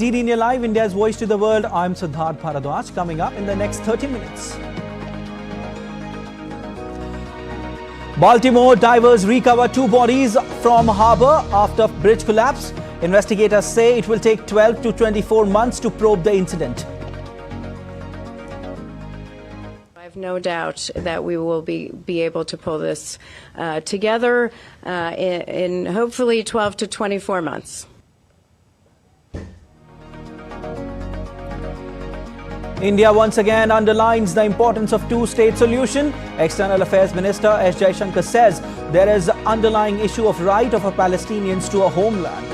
DD India Live, India's voice to the world. I'm Siddharth Bharadwaj. Coming up in the next 30 minutes. Baltimore divers recover 2 bodies from harbour after bridge collapse. Investigators say it will take 12 to 24 months to probe the incident. I have no doubt that we will be able to pull this together in hopefully 12 to 24 months. India once again underlines the importance of two-state solution. External Affairs Minister S Jaishankar says there is an underlying issue of right of Palestinians to a homeland.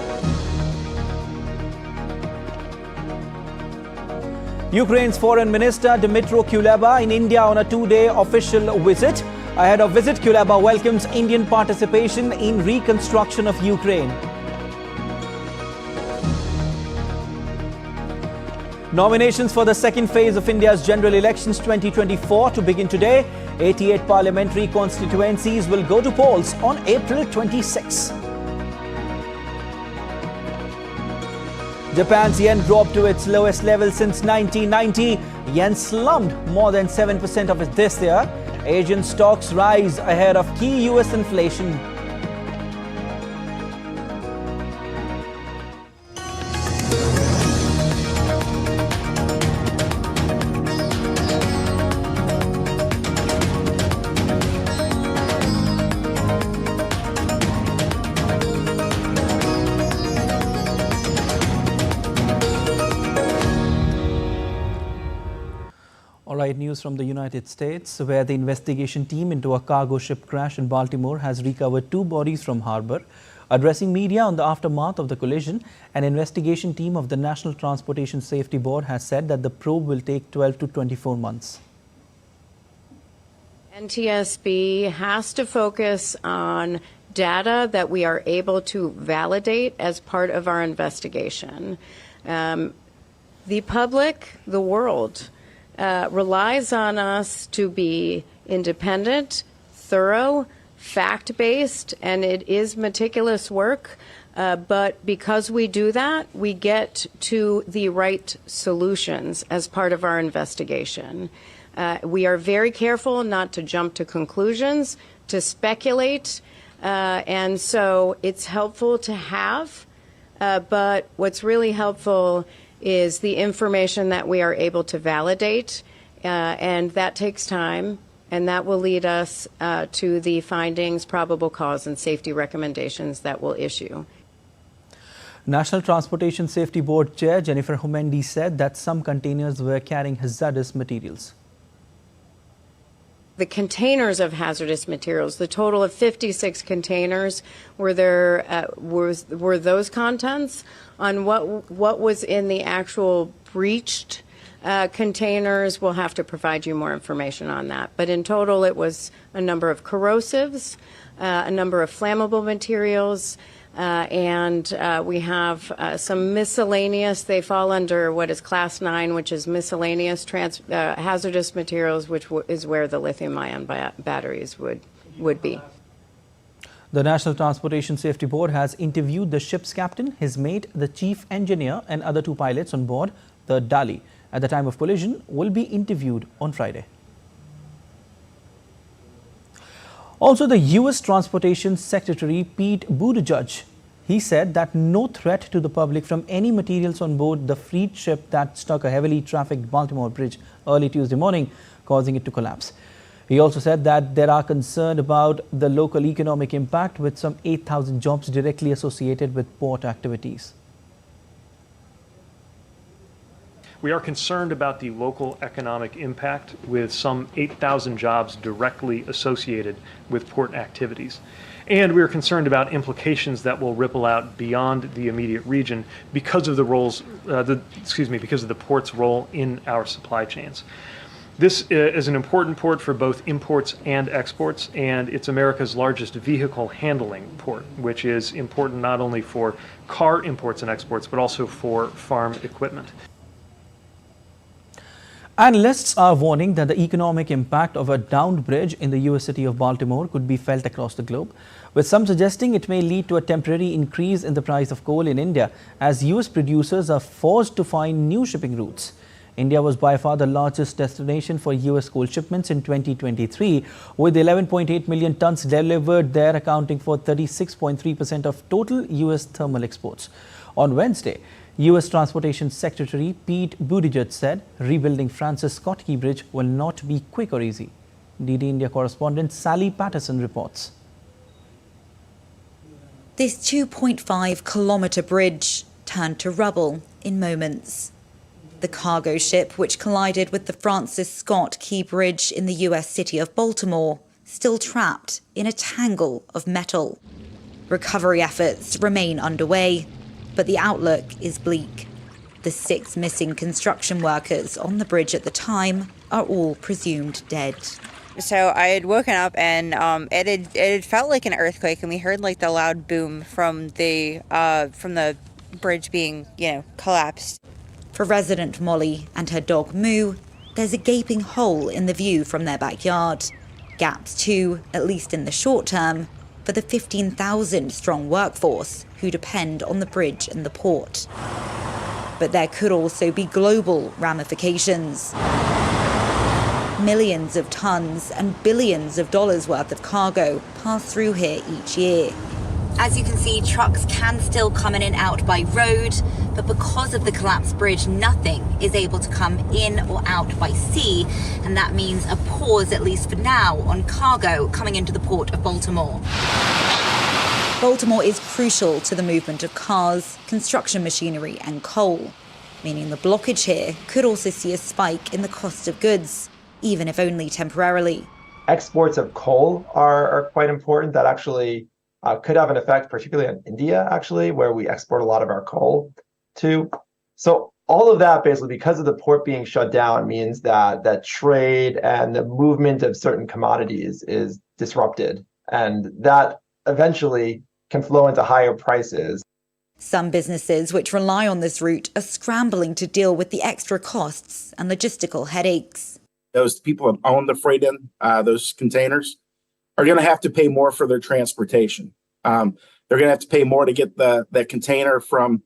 Ukraine's Foreign Minister Dmytro Kuleba in India on a 2-day official visit. Ahead of visit, Kuleba welcomes Indian participation in reconstruction of Ukraine. Nominations for the second phase of India's general elections 2024 to begin today. 88 parliamentary constituencies will go to polls on April 26. Japan's yen dropped to its lowest level since 1990. Yen slumped more than 7% of it this year. Asian stocks rise ahead of key US inflation. News from the United States, where the investigation team into a cargo ship crash in Baltimore has recovered 2 bodies from harbour. Addressing media on the aftermath of the collision, an investigation team of the National Transportation Safety Board has said that the probe will take 12 to 24 months. NTSB has to focus on data that we are able to validate as part of our investigation. The public, the world, relies on us to be independent, thorough, fact-based, and it is meticulous work. But because we do that, we get to the right solutions as part of our investigation. We are very careful not to jump to conclusions, to speculate, and so it's helpful to have, but what's really helpful is the information that we are able to validate, and that takes time, and that will lead us to the findings, probable cause, and safety recommendations that we'll issue. National Transportation Safety Board Chair Jennifer Homendi said that some containers were carrying hazardous materials. The containers of hazardous materials, the total of 56 containers, were those contents. On what was in the actual breached containers, we'll have to provide you more information on that. But in total, it was a number of corrosives, a number of flammable materials, and we have some miscellaneous. They fall under what is Class 9, which is miscellaneous hazardous materials, which is where the lithium-ion batteries would be. The National Transportation Safety Board has interviewed the ship's captain, his mate, the chief engineer and other 2 pilots on board the Dali at the time of collision will be interviewed on Friday. Also, the U.S. Transportation Secretary Pete Buttigieg, he said that no threat to the public from any materials on board the freight ship that struck a heavily trafficked Baltimore bridge early Tuesday morning, causing it to collapse. He also said that there are concerns about the local economic impact, with some 8,000 jobs directly associated with port activities. We are concerned about the local economic impact, with some 8,000 jobs directly associated with port activities. And we are concerned about implications that will ripple out beyond the immediate region because of because of the port's role in our supply chains. This is an important port for both imports and exports, and it's America's largest vehicle handling port, which is important not only for car imports and exports, but also for farm equipment. Analysts are warning that the economic impact of a downed bridge in the U.S. city of Baltimore could be felt across the globe, with some suggesting it may lead to a temporary increase in the price of coal in India as U.S. producers are forced to find new shipping routes. India was by far the largest destination for U.S. coal shipments in 2023, with 11.8 million tons delivered there, accounting for 36.3% of total U.S. thermal exports. On Wednesday, U.S. Transportation Secretary Pete Buttigieg said rebuilding Francis Scott Key Bridge will not be quick or easy. DD India correspondent Sally Patterson reports. This 2.5-kilometre bridge turned to rubble in moments. The cargo ship, which collided with the Francis Scott Key Bridge in the U.S. city of Baltimore, still trapped in a tangle of metal. Recovery efforts remain underway, but the outlook is bleak. The 6 missing construction workers on the bridge at the time are all presumed dead. So I had woken up and it had felt like an earthquake, and we heard like the loud boom from the bridge being, collapsed. For resident Molly and her dog Moo, there's a gaping hole in the view from their backyard. Gaps too, at least in the short term, for the 15,000-strong workforce who depend on the bridge and the port. But there could also be global ramifications. Millions of tons and billions of dollars worth of cargo pass through here each year. As you can see, trucks can still come in and out by road, but because of the collapsed bridge, nothing is able to come in or out by sea, and that means a pause, at least for now, on cargo coming into the port of Baltimore. Baltimore is crucial to the movement of cars, construction machinery and coal, meaning the blockage here could also see a spike in the cost of goods, even if only temporarily. Exports of coal are quite important. That actually could have an effect, particularly on India, actually, where we export a lot of our coal to. So all of that, basically, because of the port being shut down, means that trade and the movement of certain commodities is disrupted. And that eventually can flow into higher prices. Some businesses which rely on this route are scrambling to deal with the extra costs and logistical headaches. Those people that own the freight in those containers are going to have to pay more for their transportation. They're going to have to pay more to get the container from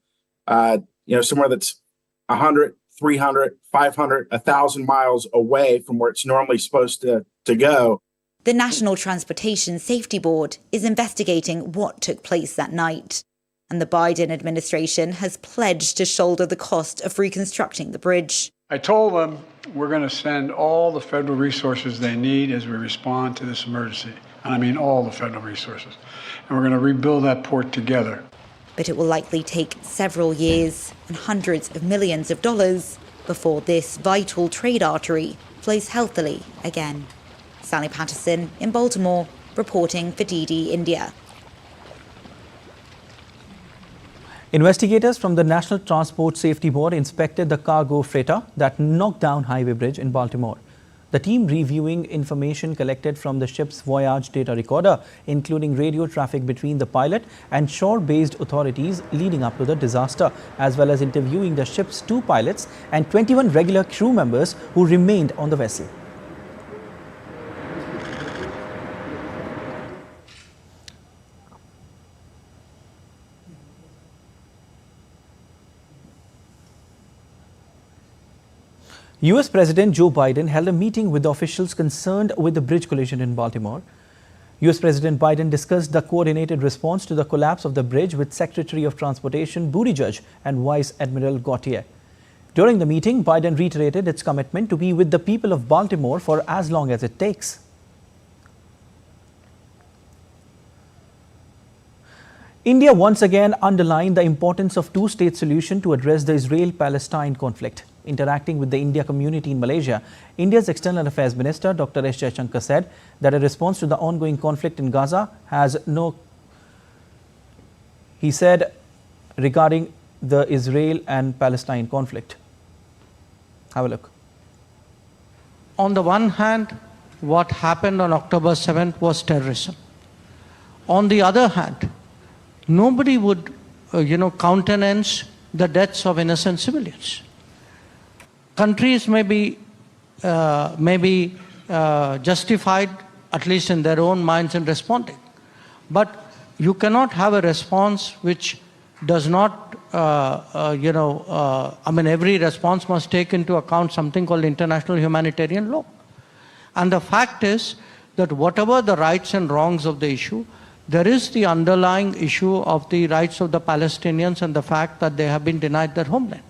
somewhere that's 100, 300, 500, 1,000 miles away from where it's normally supposed to go. The National Transportation Safety Board is investigating what took place that night, and the Biden administration has pledged to shoulder the cost of reconstructing the bridge. I told them we're going to send all the federal resources they need as we respond to this emergency. And I mean all the federal resources. And we're going to rebuild that port together. But it will likely take several years and hundreds of millions of dollars before this vital trade artery flows healthily again. Sally Patterson in Baltimore, reporting for DD India. Investigators from the National Transport Safety Board inspected the cargo freighter that knocked down Highway Bridge in Baltimore. The team reviewing information collected from the ship's voyage data recorder, including radio traffic between the pilot and shore-based authorities leading up to the disaster, as well as interviewing the ship's 2 pilots and 21 regular crew members who remained on the vessel. US President Joe Biden held a meeting with the officials concerned with the bridge collision in Baltimore. US President Biden discussed the coordinated response to the collapse of the bridge with Secretary of Transportation Buttigieg and Vice Admiral Gautier. During the meeting, Biden reiterated its commitment to be with the people of Baltimore for as long as it takes. India once again underlined the importance of two-state solution to address the Israel-Palestine conflict. Interacting with the India community in Malaysia, India's External Affairs Minister Dr. S. Jaishankar said that a response to the ongoing conflict in Gaza has no... He said regarding the Israel and Palestine conflict. Have a look. On the one hand, what happened on October 7th was terrorism. On the other hand, nobody would, countenance the deaths of innocent civilians. Countries may be may be justified, at least in their own minds, in responding. But you cannot have a response which does not, every response must take into account something called international humanitarian law. And the fact is that whatever the rights and wrongs of the issue, there is the underlying issue of the rights of the Palestinians and the fact that they have been denied their homeland.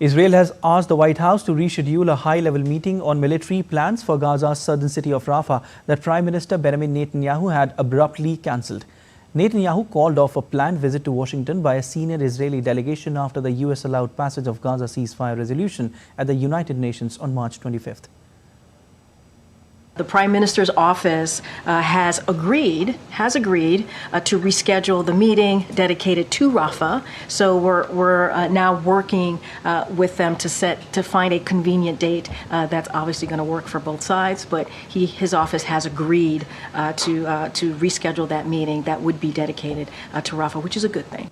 Israel has asked the White House to reschedule a high-level meeting on military plans for Gaza's southern city of Rafah that Prime Minister Benjamin Netanyahu had abruptly cancelled. Netanyahu called off a planned visit to Washington by a senior Israeli delegation after the US allowed passage of Gaza ceasefire resolution at the United Nations on March 25th. The Prime Minister's office has agreed to reschedule the meeting dedicated to Rafah. So we're now working with them to find a convenient date that's obviously going to work for both sides. But his office has agreed to reschedule that meeting that would be dedicated to Rafah, which is a good thing.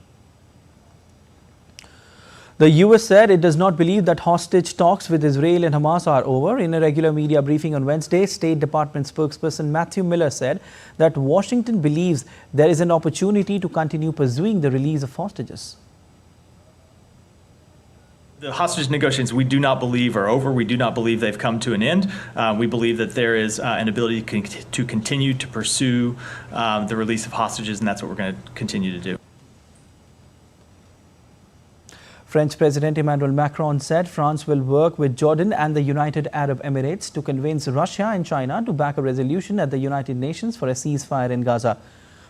The US said it does not believe that hostage talks with Israel and Hamas are over. In a regular media briefing on Wednesday, State Department spokesperson Matthew Miller said that Washington believes there is an opportunity to continue pursuing the release of hostages. The hostage negotiations we do not believe are over. We do not believe they've come to an end. We believe that there is an ability to continue to pursue the release of hostages, and that's what we're going to continue to do. French President Emmanuel Macron said France will work with Jordan and the United Arab Emirates to convince Russia and China to back a resolution at the United Nations for a ceasefire in Gaza.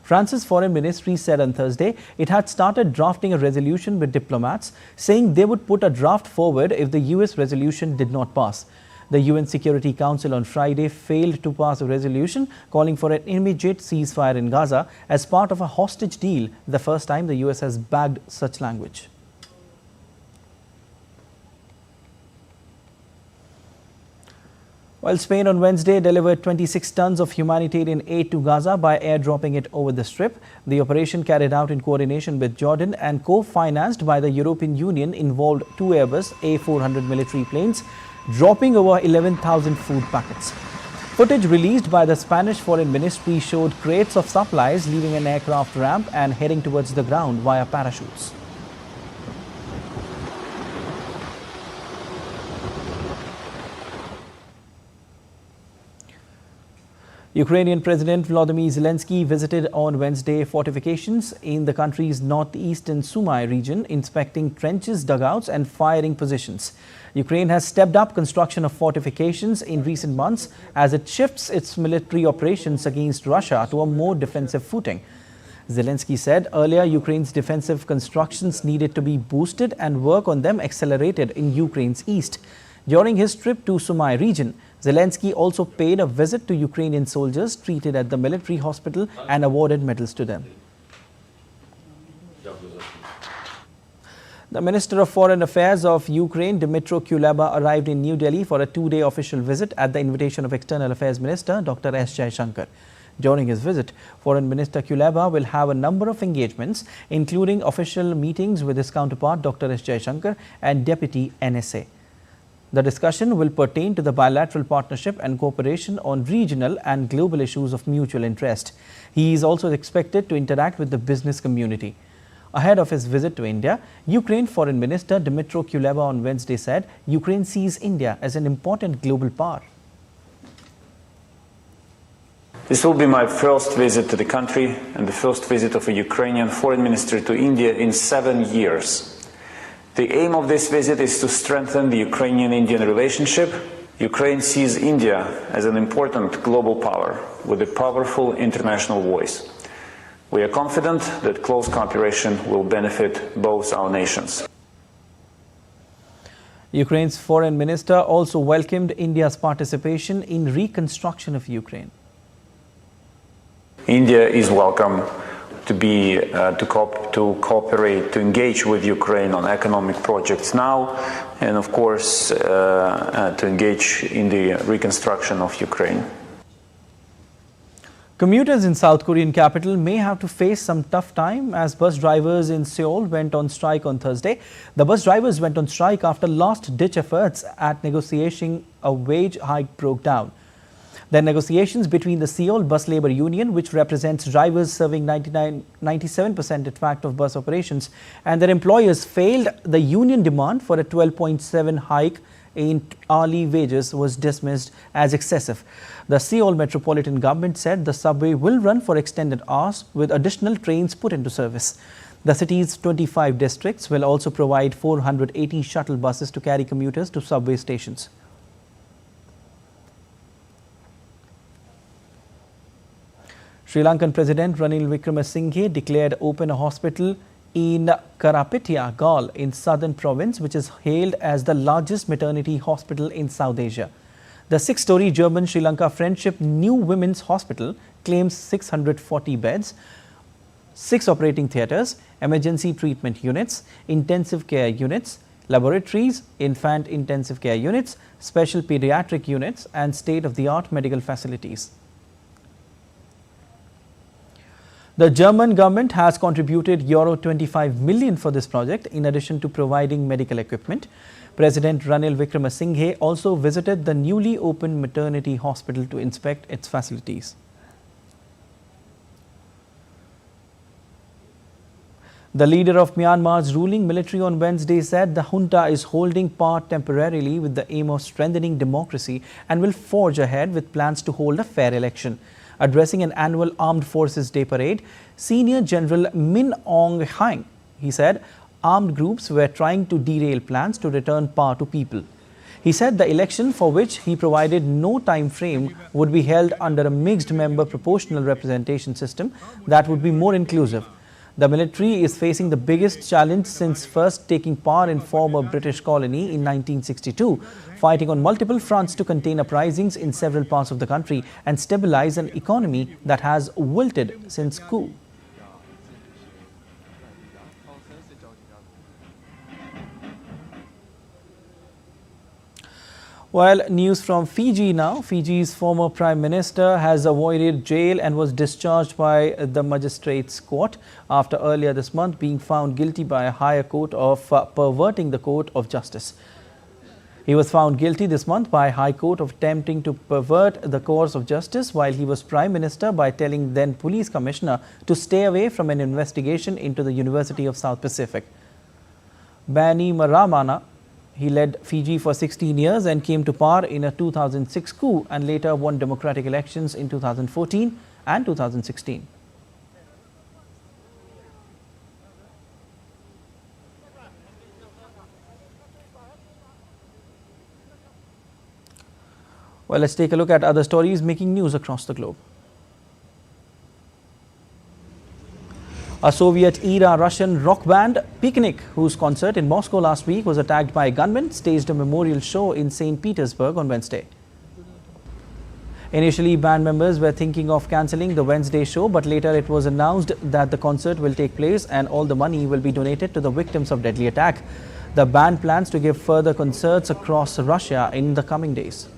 France's foreign ministry said on Thursday it had started drafting a resolution with diplomats, saying they would put a draft forward if the US resolution did not pass. The UN Security Council on Friday failed to pass a resolution calling for an immediate ceasefire in Gaza as part of a hostage deal, the first time the US has backed such language. While Spain on Wednesday delivered 26 tons of humanitarian aid to Gaza by airdropping it over the Strip, the operation carried out in coordination with Jordan and co-financed by the European Union involved two Airbus A400 military planes, dropping over 11,000 food packets. Footage released by the Spanish Foreign Ministry showed crates of supplies leaving an aircraft ramp and heading towards the ground via parachutes. Ukrainian President Volodymyr Zelensky visited on Wednesday fortifications in the country's northeastern Sumy region, inspecting trenches, dugouts and firing positions. Ukraine has stepped up construction of fortifications in recent months as it shifts its military operations against Russia to a more defensive footing. Zelensky said earlier Ukraine's defensive constructions needed to be boosted and work on them accelerated in Ukraine's east. During his trip to Sumy region, Zelensky also paid a visit to Ukrainian soldiers treated at the military hospital and awarded medals to them. The Minister of Foreign Affairs of Ukraine, Dmytro Kuleba, arrived in New Delhi for a two-day official visit at the invitation of External Affairs Minister Dr. S. Jaishankar. During his visit, Foreign Minister Kuleba will have a number of engagements, including official meetings with his counterpart Dr. S. Jaishankar and Deputy NSA. The discussion will pertain to the bilateral partnership and cooperation on regional and global issues of mutual interest. He is also expected to interact with the business community. Ahead of his visit to India, Ukraine Foreign Minister Dmytro Kuleba on Wednesday said Ukraine sees India as an important global power. This will be my first visit to the country and the first visit of a Ukrainian foreign minister to India in 7 years. The aim of this visit is to strengthen the Ukrainian-Indian relationship. Ukraine sees India as an important global power with a powerful international voice. We are confident that close cooperation will benefit both our nations. Ukraine's foreign minister also welcomed India's participation in reconstruction of Ukraine. India is welcome to cooperate, to engage with Ukraine on economic projects now, and of course to engage in the reconstruction of Ukraine. Commuters in South Korean capital may have to face some tough time as bus drivers in Seoul went on strike on Thursday. The bus drivers went on strike after last-ditch efforts at negotiating a wage hike broke down. The negotiations between the Seoul Bus Labour Union, which represents drivers serving 97% in fact of bus operations, and their employers failed. The union demand for a 12.7 hike in hourly wages was dismissed as excessive. The Seoul Metropolitan Government said the subway will run for extended hours with additional trains put into service. The city's 25 districts will also provide 480 shuttle buses to carry commuters to subway stations. Sri Lankan President Ranil Wickremesinghe declared open a hospital in Karapitya, Galle in southern province, which is hailed as the largest maternity hospital in South Asia. The 6-story German Sri Lanka Friendship New Women's Hospital claims 640 beds, 6 operating theatres, emergency treatment units, intensive care units, laboratories, infant intensive care units, special pediatric units and state-of-the-art medical facilities. The German government has contributed €25 million for this project in addition to providing medical equipment. President Ranil Wickremesinghe also visited the newly opened maternity hospital to inspect its facilities. The leader of Myanmar's ruling military on Wednesday said the junta is holding power temporarily with the aim of strengthening democracy and will forge ahead with plans to hold a fair election. Addressing an annual Armed Forces Day parade, Senior General Min Aung Hlaing, he said, armed groups were trying to derail plans to return power to people. He said the election, for which he provided no time frame, would be held under a mixed member proportional representation system that would be more inclusive. The military is facing the biggest challenge since first taking power in former British colony in 1962, fighting on multiple fronts to contain uprisings in several parts of the country and stabilize an economy that has wilted since coup. Well, news from Fiji now. Fiji's former Prime Minister has avoided jail and was discharged by the magistrates' court after earlier this month being found guilty by a higher court of perverting the court of justice. He was found guilty this month by High Court of attempting to pervert the course of justice while he was Prime Minister by telling then Police Commissioner to stay away from an investigation into the University of South Pacific. Bainimarama, he led Fiji for 16 years and came to power in a 2006 coup and later won democratic elections in 2014 and 2016. Well, let's take a look at other stories making news across the globe. A Soviet-era Russian rock band, Picnic, whose concert in Moscow last week was attacked by gunmen, staged a memorial show in St. Petersburg on Wednesday. Initially, band members were thinking of cancelling the Wednesday show, but later it was announced that the concert will take place and all the money will be donated to the victims of deadly attack. The band plans to give further concerts across Russia in the coming days.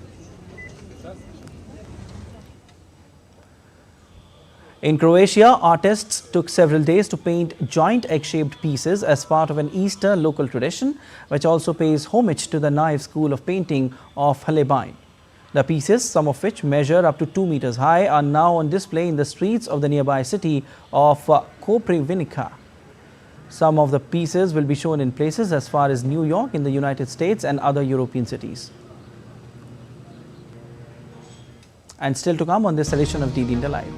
In Croatia, artists took several days to paint joint egg-shaped pieces as part of an Easter local tradition, which also pays homage to the naive school of painting of Halebine. The pieces, some of which measure up to 2 meters high, are now on display in the streets of the nearby city of Koprivnica. Some of the pieces will be shown in places as far as New York in the United States and other European cities. And still to come on this edition of DD India Live.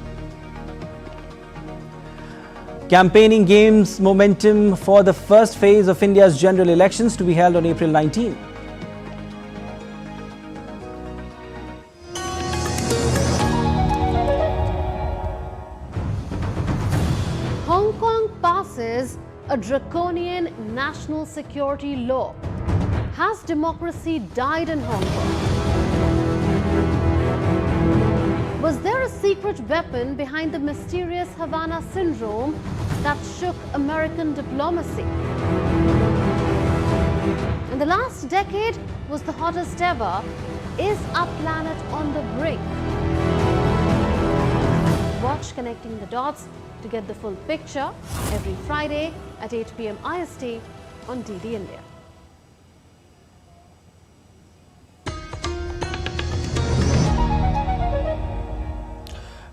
Campaigning gains momentum for the first phase of India's general elections to be held on April 19. Hong Kong passes a draconian national security law. Has democracy died in Hong Kong? Was there a secret weapon behind the mysterious Havana syndrome that shook American diplomacy? And the last decade was the hottest ever. Is our planet on the brink? Watch Connecting the Dots to get the full picture every Friday at 8 p.m. IST on DD India.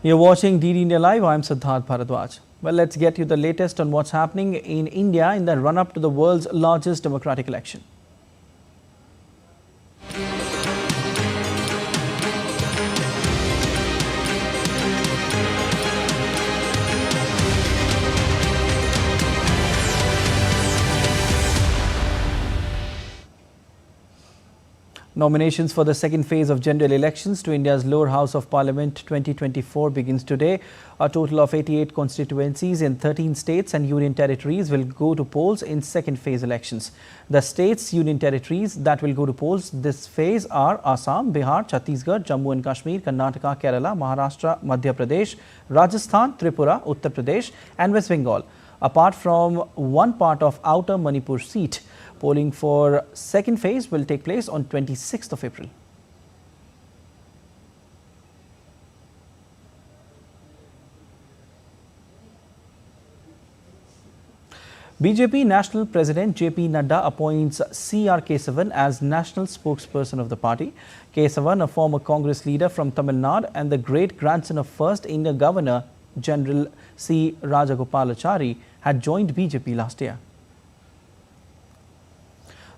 You're watching DD India Live. I'm Siddharth Bharadwaj. Well, let's get you the latest on what's happening in India in the run-up to the world's largest democratic election. Nominations for the second phase of general elections to India's lower house of parliament 2024 begins today. A total of 88 constituencies in 13 states and union territories will go to polls in second phase elections. The states, union territories that will go to polls this phase are Assam, Bihar, Chhattisgarh, Jammu and Kashmir, Karnataka, Kerala, Maharashtra, Madhya Pradesh, Rajasthan, Tripura, Uttar Pradesh and West Bengal, apart from one part of Outer Manipur seat. Polling for second phase will take place on 26th of April. BJP National President JP Nadda appoints C.R. Kesavan as national spokesperson of the party. Kesavan, a former Congress leader from Tamil Nadu and the great-grandson of first Indian Governor General C. Rajagopalachari, had joined BJP last year.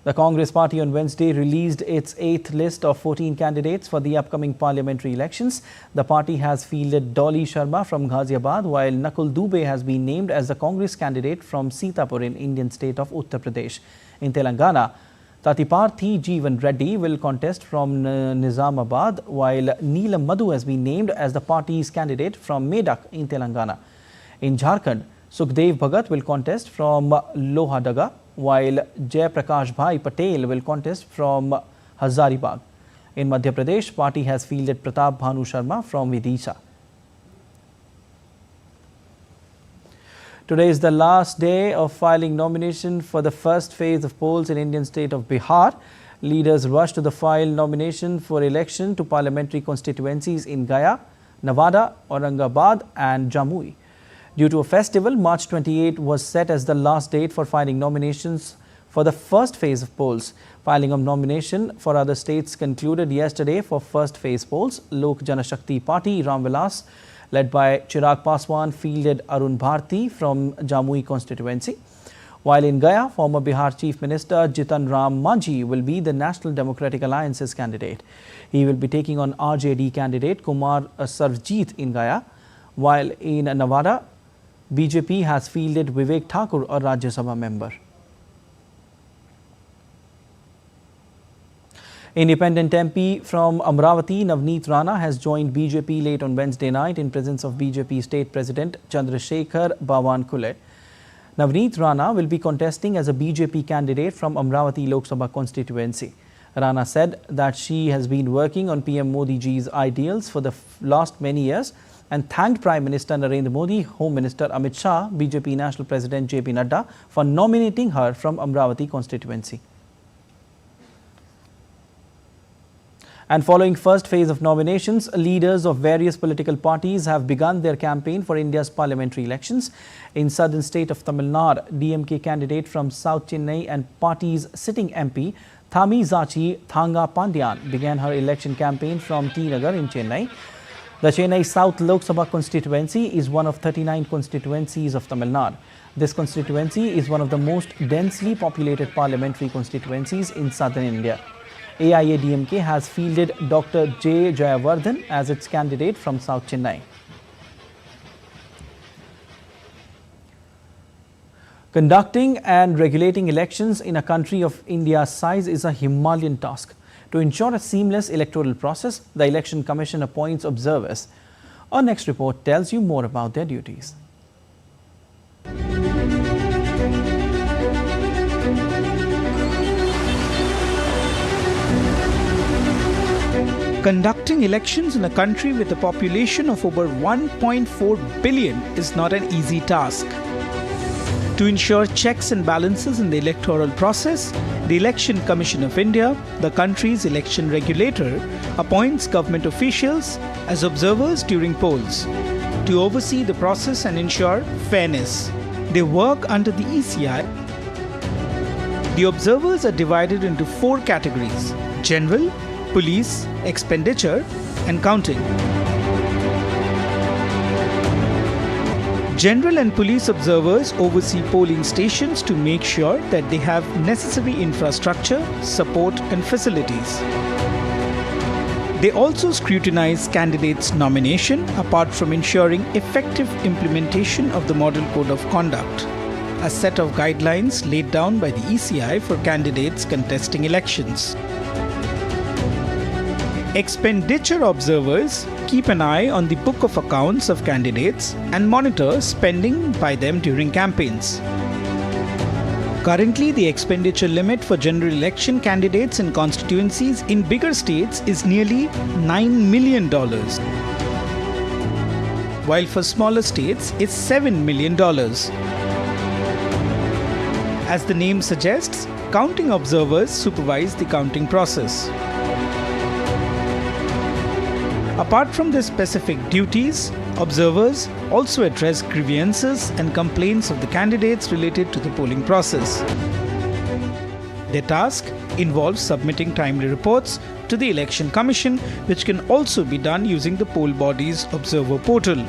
The Congress party on Wednesday released its 8th list of 14 candidates for the upcoming parliamentary elections. The party has fielded Dolly Sharma from Ghaziabad, while Nakul Dubey has been named as the Congress candidate from Sitapur in Indian state of Uttar Pradesh. In Telangana, Tatiparthi Jeevan Reddy will contest from Nizamabad, while Neelam Madhu has been named as the party's candidate from Medak in Telangana. In Jharkhand, Sukhdev Bhagat will contest from Lohadaga, while Jai Prakash Bhai Patel will contest from Hazaribagh. In Madhya Pradesh, party has fielded Pratap Bhanu Sharma from Vidisha. Today is the last day of filing nomination for the first phase of polls in Indian state of Bihar. Leaders rush to the file nomination for election to parliamentary constituencies in Gaya, Nevada, Aurangabad and Jamui. Due to a festival, March 28 was set as the last date for filing nominations for the first phase of polls. Filing of nomination for other states concluded yesterday for first phase polls. Lok Janashakti Party, Ram Vilas, led by Chirag Paswan, fielded Arun Bharti from Jamui constituency. While in Gaya, former Bihar Chief Minister Jitan Ram Manjhi will be the National Democratic Alliance's candidate. He will be taking on RJD candidate Kumar Sarvjit in Gaya, while in Nevada, BJP has fielded Vivek Thakur, a Rajya Sabha member. Independent MP from Amravati, Navneet Rana, has joined BJP late on Wednesday night in presence of BJP State President Chandrasekhar Bawankule. Navneet Rana will be contesting as a BJP candidate from Amravati Lok Sabha constituency. Rana said that she has been working on PM Modi ji's ideals for the last many years and thanked Prime Minister Narendra Modi, Home Minister Amit Shah, BJP National President JP Nadda for nominating her from Amravati constituency. And following first phase of nominations, leaders of various political parties have begun their campaign for India's parliamentary elections. In southern state of Tamil Nadu, DMK candidate from South Chennai and party's sitting MP Thamizachi Thanga Pandian began her election campaign from T Nagar in Chennai. The Chennai South Lok Sabha constituency is one of 39 constituencies of Tamil Nadu. This constituency is one of the most densely populated parliamentary constituencies in southern India. AIA-DMK has fielded Dr. J. Jayawardhan as its candidate from South Chennai. Conducting and regulating elections in a country of India's size is a Himalayan task. To ensure a seamless electoral process, the Election Commission appoints observers. Our next report tells you more about their duties. Conducting elections in a country with a population of over 1.4 billion is not an easy task. To ensure checks and balances in the electoral process, the Election Commission of India, the country's election regulator, appoints government officials as observers during polls. to oversee the process and ensure fairness. They work under the ECI. The observers are divided into 4 categories: general, police, expenditure, and counting. General and police observers oversee polling stations to make sure that they have necessary infrastructure, support, and facilities. They also scrutinize candidates' nomination, apart from ensuring effective implementation of the Model Code of Conduct, a set of guidelines laid down by the ECI for candidates contesting elections. Expenditure observers keep an eye on the book of accounts of candidates and monitor spending by them during campaigns. Currently, the expenditure limit for general election candidates in constituencies in bigger states is nearly $9 million, while for smaller states it's $7 million. As the name suggests, counting observers supervise the counting process. Apart from their specific duties, observers also address grievances and complaints of the candidates related to the polling process. Their task involves submitting timely reports to the Election Commission, which can also be done using the poll body's observer portal.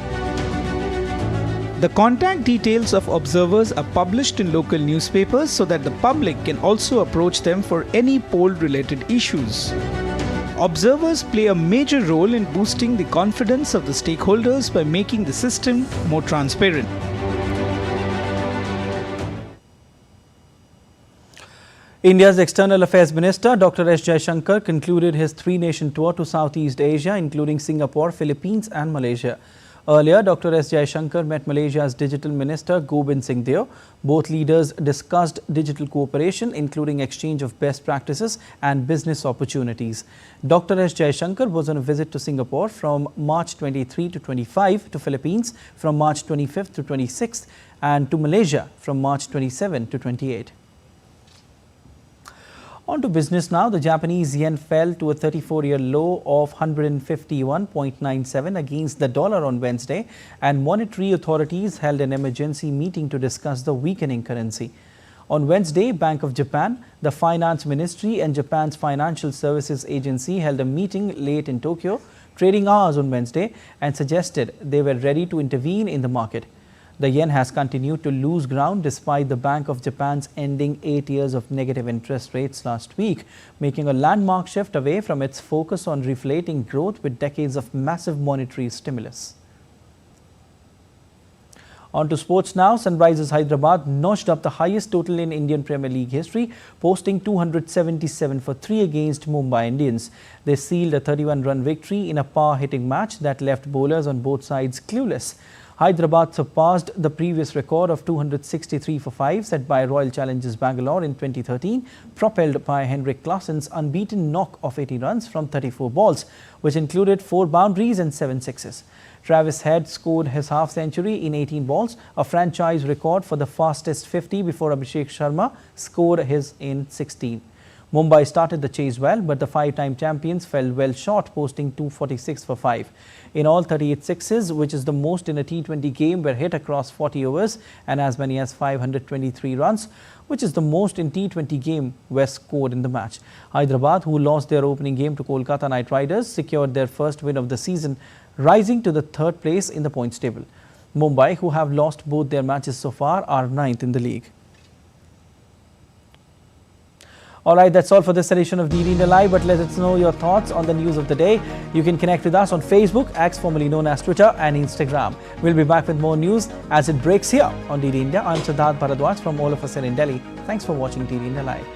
The contact details of observers are published in local newspapers so that the public can also approach them for any poll-related issues. Observers play a major role in boosting the confidence of the stakeholders by making the system more transparent. India's External Affairs Minister Dr. S. Jaishankar concluded his 3-nation tour to Southeast Asia, including Singapore, Philippines and Malaysia. Earlier, Dr. S. Jaishankar met Malaysia's Digital Minister Gobind Singh Deo. Both leaders discussed digital cooperation, including exchange of best practices and business opportunities. Dr. S. Jaishankar was on a visit to Singapore from March 23 to 25, to Philippines from March 25 to 26, and to Malaysia from March 27 to 28. On to business now. The Japanese yen fell to a 34-year low of 151.97 against the dollar on Wednesday, and monetary authorities held an emergency meeting to discuss the weakening currency. On Wednesday, Bank of Japan, the Finance Ministry and Japan's Financial Services Agency held a meeting late in Tokyo, trading hours on Wednesday, and suggested they were ready to intervene in the market. The yen has continued to lose ground despite the Bank of Japan's ending 8 years of negative interest rates last week, making a landmark shift away from its focus on reflating growth with decades of massive monetary stimulus. On to sports now. Sunrisers Hyderabad notched up the highest total in Indian Premier League history, posting 277 for 3 against Mumbai Indians. They sealed a 31-run victory in a power-hitting match that left bowlers on both sides clueless. Hyderabad surpassed the previous record of 263 for 5 set by Royal Challengers Bangalore in 2013, propelled by Henrik Klassen's unbeaten knock of 80 runs from 34 balls, which included 4 boundaries and 7 sixes. Travis Head scored his half-century in 18 balls, a franchise record for the fastest 50 before Abhishek Sharma scored his in 16. Mumbai started the chase well, but the 5-time champions fell well short, posting 246 for 5. In all, 38 sixes, which is the most in a T20 game, were hit across 40 overs, and as many as 523 runs, which is the most in T20 game, were scored in the match. Hyderabad, who lost their opening game to Kolkata Knight Riders, secured their first win of the season, rising to the 3rd place in the points table. Mumbai, who have lost both their matches so far, are 9th in the league. Alright, that's all for this edition of DD India Live, but let us know your thoughts on the news of the day. You can connect with us on Facebook, X formerly known as Twitter, and Instagram. We'll be back with more news as it breaks here on DD India. I'm Siddharth Bharadwaj from all of us in Delhi. Thanks for watching DD India Live.